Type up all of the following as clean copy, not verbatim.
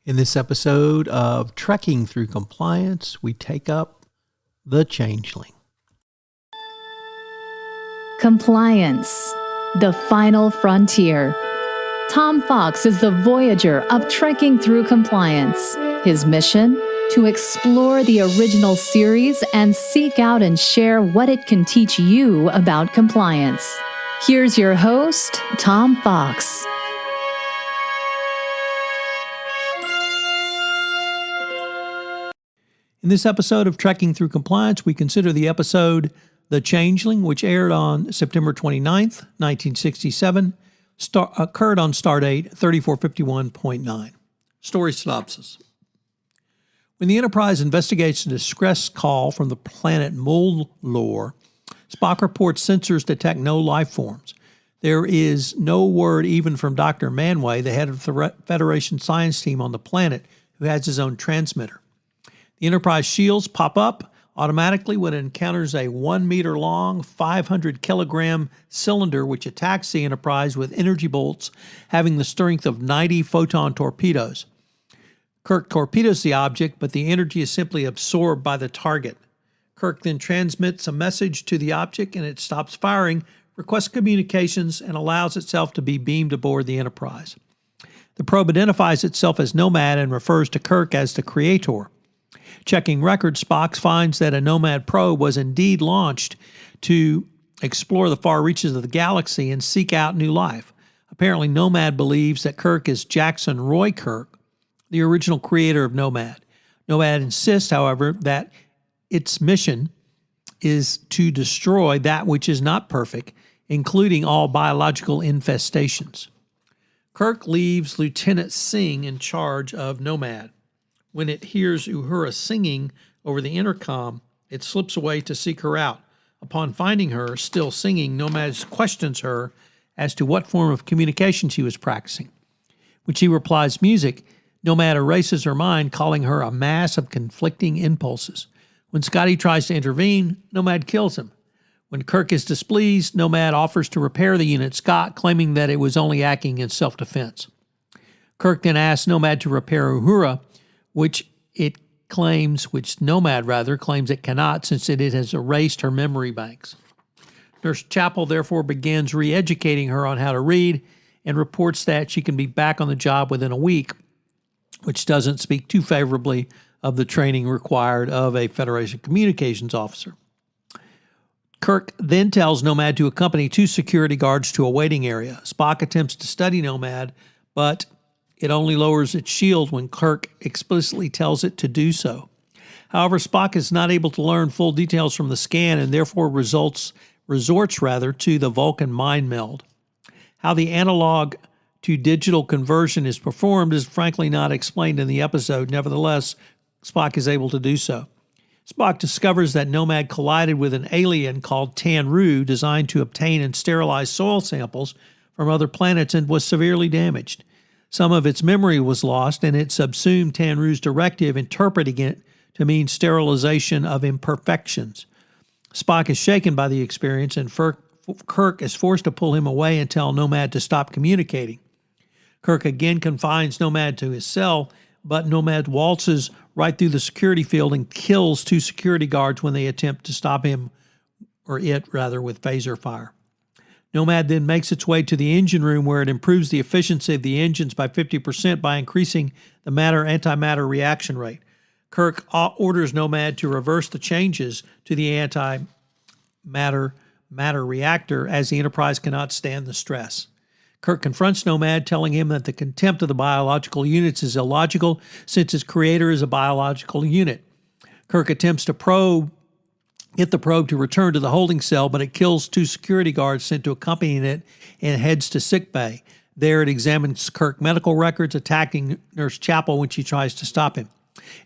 In this episode of Trekking Through Compliance, we take up the Changeling. Compliance, the final frontier. Tom Fox is the voyager of Trekking Through Compliance. His mission? To explore the original series and seek out and share what it can teach you about compliance. Here's your host, Tom Fox. In this episode of Trekking Through Compliance, we consider the episode The Changeling, which aired on September 29th, 1967, occurred on stardate 3451.9. Story synopsis. When the Enterprise investigates a distress call from the planet Mullor, Spock reports sensors detect no life forms. There is no word even from Dr. Manway, the head of the Federation science team on the planet, who has his own transmitter. The Enterprise shields pop up automatically when it encounters a 1-meter-long, 500-kilogram cylinder which attacks the Enterprise with energy bolts having the strength of 90 photon torpedoes. Kirk torpedoes the object, but the energy is simply absorbed by the target. Kirk then transmits a message to the object and it stops firing, requests communications, and allows itself to be beamed aboard the Enterprise. The probe identifies itself as Nomad and refers to Kirk as the creator. Checking records, Spock finds that a Nomad probe was indeed launched to explore the far reaches of the galaxy and seek out new life. Apparently, Nomad believes that Kirk is Jackson Roy Kirk, the original creator of Nomad. Nomad insists, however, that its mission is to destroy that which is not perfect, including all biological infestations. Kirk leaves Lieutenant Singh in charge of Nomad. When it hears Uhura singing over the intercom, it slips away to seek her out. Upon finding her still singing, Nomad questions her as to what form of communication she was practicing. When she replies music, Nomad erases her mind, calling her a mass of conflicting impulses. When Scotty tries to intervene, Nomad kills him. When Kirk is displeased, Nomad offers to repair the unit, Scott claiming that it was only acting in self-defense. Kirk then asks Nomad to repair Uhura, which Nomad claims it cannot since it has erased her memory banks. Nurse Chapel therefore begins re-educating her on how to read and reports that she can be back on the job within a week, which doesn't speak too favorably of the training required of a Federation communications officer. Kirk then tells Nomad to accompany 2 security guards to a waiting area. Spock attempts to study Nomad, but it only lowers its shield when Kirk explicitly tells it to do so. However, Spock is not able to learn full details from the scan and therefore resorts to the Vulcan mind meld. How the analog to digital conversion is performed is frankly not explained in the episode. Nevertheless, Spock is able to do so. Spock discovers that Nomad collided with an alien called Tanru, designed to obtain and sterilize soil samples from other planets, and was severely damaged. Some of its memory was lost, and it subsumed Tanru's directive, interpreting it to mean sterilization of imperfections. Spock is shaken by the experience, and Kirk is forced to pull him away and tell Nomad to stop communicating. Kirk again confines Nomad to his cell, but Nomad waltzes right through the security field and kills 2 security guards when they attempt to stop him, with phaser fire. Nomad then makes its way to the engine room where it improves the efficiency of the engines by 50% by increasing the matter-antimatter reaction rate. Kirk orders Nomad to reverse the changes to the antimatter reactor as the Enterprise cannot stand the stress. Kirk confronts Nomad, telling him that the contempt of the biological units is illogical since its creator is a biological unit. Kirk attempts to get the probe to return to the holding cell, but it kills 2 security guards sent to accompany it and heads to sickbay. There it examines Kirk medical records, attacking Nurse Chapel when she tries to stop him.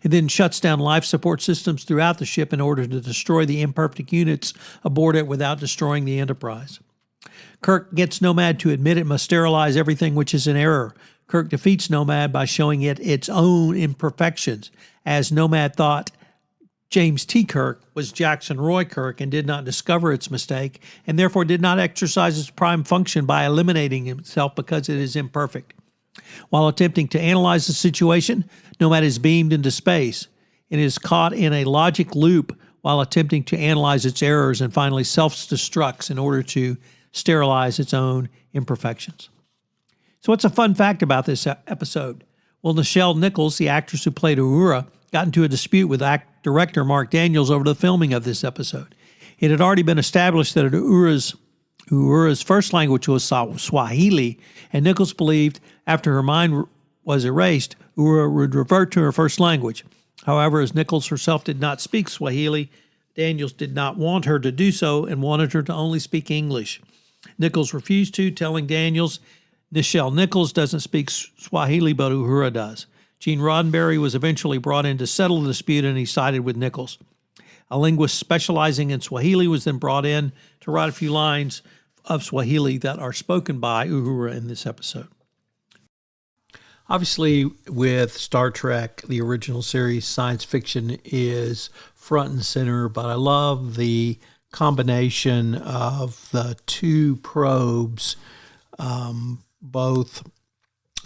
It then shuts down life support systems throughout the ship in order to destroy the imperfect units aboard it without destroying the Enterprise. Kirk gets Nomad to admit it must sterilize everything which is in error. Kirk defeats Nomad by showing it its own imperfections, as Nomad thought James T. Kirk was Jackson Roy Kirk and did not discover its mistake, and therefore did not exercise its prime function by eliminating himself because it is imperfect. While attempting to analyze the situation, Nomad is beamed into space. It is caught in a logic loop while attempting to analyze its errors and finally self-destructs in order to sterilize its own imperfections. So what's a fun fact about this episode? Well, Nichelle Nichols, the actress who played Uhura, got into a dispute with director Mark Daniels over the filming of this episode. It had already been established that Uhura's first language was Swahili, and Nichols believed after her mind was erased, Uhura would revert to her first language. However, as Nichols herself did not speak Swahili, Daniels did not want her to do so and wanted her to only speak English. Nichols refused to, telling Daniels, Nichelle Nichols doesn't speak Swahili, but Uhura does. Gene Roddenberry was eventually brought in to settle the dispute, and he sided with Nichols. A linguist specializing in Swahili was then brought in to write a few lines of Swahili that are spoken by Uhura in this episode. Obviously, with Star Trek, the original series, science fiction is front and center, but I love the combination of the two probes, both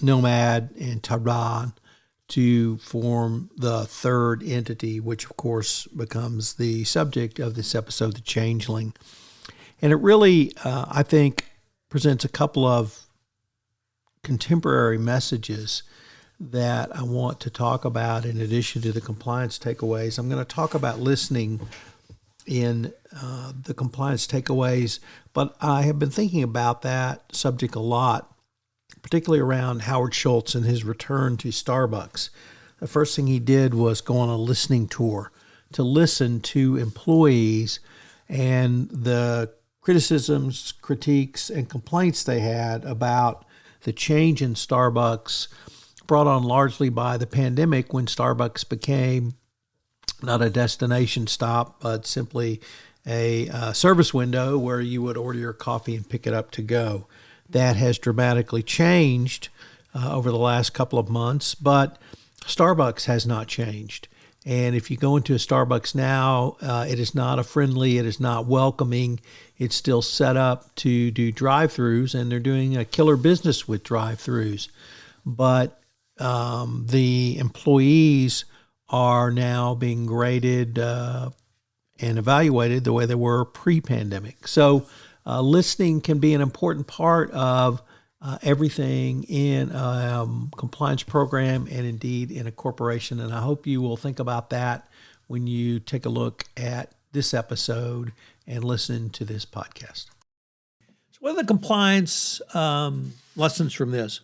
Nomad and Tehran, to form the third entity, which of course becomes the subject of this episode, the Changeling. And it really, I think, presents a couple of contemporary messages that I want to talk about in addition to the compliance takeaways. I'm going to talk about listening in the compliance takeaways, but I have been thinking about that subject a lot, particularly around Howard Schultz and his return to Starbucks. The first thing he did was go on a listening tour to listen to employees and the criticisms, critiques, and complaints they had about the change in Starbucks brought on largely by the pandemic, when Starbucks became not a destination stop, but simply a service window where you would order your coffee and pick it up to go. That has dramatically changed over the last couple of months, but Starbucks has not changed. And if you go into a Starbucks now, it is not a friendly, it is not welcoming. It's still set up to do drive-thrus, and they're doing a killer business with drive-thrus. But the employees are now being graded and evaluated the way they were pre-pandemic. So listening can be an important part of everything in a compliance program and indeed in a corporation. And I hope you will think about that when you take a look at this episode and listen to this podcast. So what are the compliance lessons from this?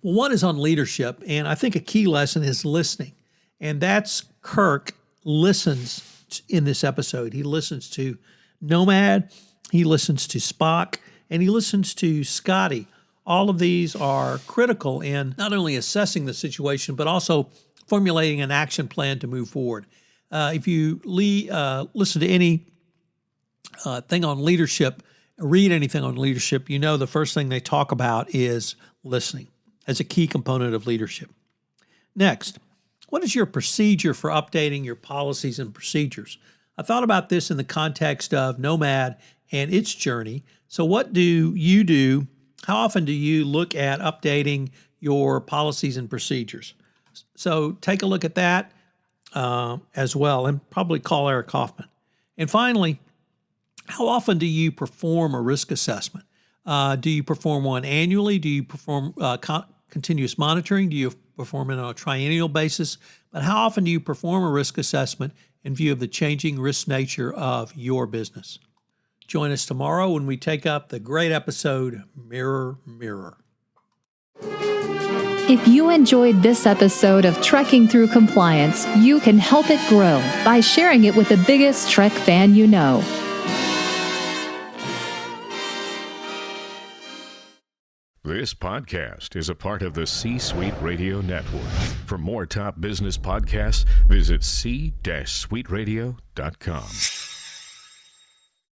Well, one is on leadership, and I think a key lesson is listening. And that's Kirk listens in this episode. He listens to Nomad, he listens to Spock, and he listens to Scotty. All of these are critical in not only assessing the situation, but also formulating an action plan to move forward. If you listen to any thing on leadership, read anything on leadership, you know the first thing they talk about is listening as a key component of leadership. Next, what is your procedure for updating your policies and procedures? I thought about this in the context of Nomad and its journey. So what do you do? How often do you look at updating your policies and procedures? So take a look at that as well, and probably call Eric Hoffman. And finally, how often do you perform a risk assessment? Do you perform one annually? Do you perform continuous monitoring? Do you perform it on a triennial basis? But how often do you perform a risk assessment in view of the changing risk nature of your business? Join us tomorrow when we take up the great episode, Mirror, Mirror. If you enjoyed this episode of Trekking Through Compliance, you can help it grow by sharing it with the biggest Trek fan you know. This podcast is a part of the C-Suite Radio Network. For more top business podcasts, visit c-suiteradio.com.